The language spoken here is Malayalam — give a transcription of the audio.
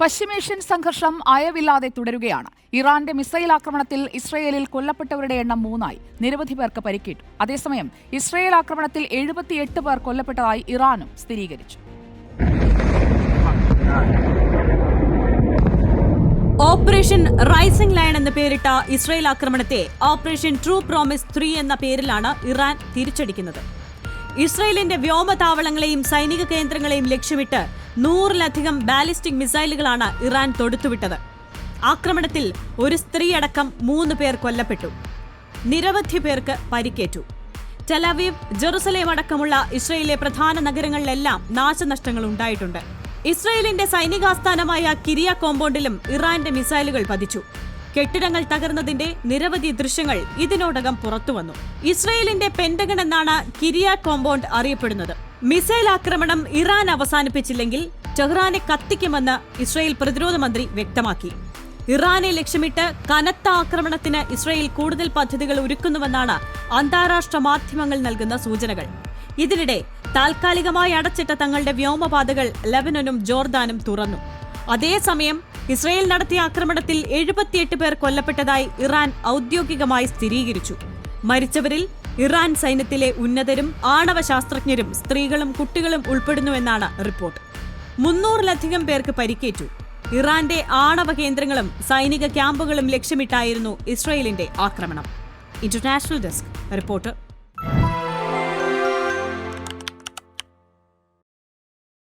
പശ്ചിമേഷ്യൻ സംഘർഷം അയവില്ലാതെ തുടരുകയാണ്. ഇറാന്റെ മിസൈൽ ആക്രമണത്തിൽ ഇസ്രയേലിൽ കൊല്ലപ്പെട്ടവരുടെ എണ്ണം 3 നിരവധി പേർക്ക് പരിക്കേറ്റു. അതേസമയം ഇസ്രയേൽ ആക്രമണത്തിൽ 78 പേർ കൊല്ലപ്പെട്ടതായി ഇറാനും സ്ഥിരീകരിച്ചു. ഓപ്പറേഷൻ റൈസിംഗ് ലയൺ എന്ന പേരിട്ട ഇസ്രയേൽ ആക്രമണത്തെ ഓപ്പറേഷൻ ട്രൂ പ്രോമിസ് 3 എന്ന പേരിലാണ് ഇറാൻ തിരിച്ചടിക്കുന്നത്. ഇസ്രയേലിന്റെ വ്യോമതാവളങ്ങളെയും സൈനിക കേന്ദ്രങ്ങളെയും ലക്ഷ്യമിട്ട് 100-ലധികം ബാലിസ്റ്റിക് മിസൈലുകളാണ് ഇറാൻ തൊടുത്തുവിട്ടത്. ആക്രമണത്തിൽ ഒരു സ്ത്രീയടക്കം 3 പേർ കൊല്ലപ്പെട്ടു. നിരവധി പേർക്ക് പരിക്കേറ്റു. ടെലവീവ്, ജെറുസലേം അടക്കമുള്ള ഇസ്രയേലിലെ പ്രധാന നഗരങ്ങളിലെല്ലാം നാശനഷ്ടങ്ങൾ ഉണ്ടായിട്ടുണ്ട്. ഇസ്രയേലിന്റെ സൈനികാസ്ഥാനമായ കിരിയ കോമ്പൗണ്ടിലും ഇറാന്റെ മിസൈലുകൾ പതിച്ചു. കെട്ടിടങ്ങൾ തകർന്നതിന്റെ നിരവധി ദൃശ്യങ്ങൾ ഇതിനോടകം പുറത്തുവന്നു. ഇസ്രയേലിന്റെ പെന്റഗൺ എന്നാണ് കിരിയ കോമ്പൗണ്ട് അറിയപ്പെടുന്നത്. മിസൈൽ ആക്രമണം ഇറാൻ അവസാനിപ്പിച്ചില്ലെങ്കിൽ ടെഹ്റാനെ കത്തിക്കുമെന്ന് ഇസ്രയേൽ പ്രതിരോധ മന്ത്രി വ്യക്തമാക്കി. ഇറാനെ ലക്ഷ്യമിട്ട് കനത്ത ആക്രമണത്തിന് ഇസ്രയേൽ കൂടുതൽ പദ്ധതികൾ ഒരുക്കുന്നുവെന്നാണ് അന്താരാഷ്ട്ര മാധ്യമങ്ങൾ നൽകുന്ന സൂചനകൾ. ഇതിനിടെ താൽക്കാലികമായി അടച്ചിട്ട തങ്ങളുടെ വ്യോമപാതകൾ ലെബനനും ജോർദാനും തുറന്നു. അതേസമയം ഇസ്രയേൽ നടത്തിയ ആക്രമണത്തിൽ 78 പേർ കൊല്ലപ്പെട്ടതായി ഇറാൻ ഔദ്യോഗികമായി സ്ഥിരീകരിച്ചു. മരിച്ചവരിൽ ഇറാൻ സൈന്യത്തിലെ ഉന്നതരും ആണവ ശാസ്ത്രജ്ഞരും സ്ത്രീകളും കുട്ടികളും ഉൾപ്പെടുന്നുവെന്നാണ് റിപ്പോർട്ട്. 300-ലധികം പേർക്ക് പരിക്കേറ്റു. ഇറാന്റെ ആണവ കേന്ദ്രങ്ങളും സൈനിക ക്യാമ്പുകളും ലക്ഷ്യമിട്ടായിരുന്നു ഇസ്രയേലിന്റെ ആക്രമണം. International desk reporter.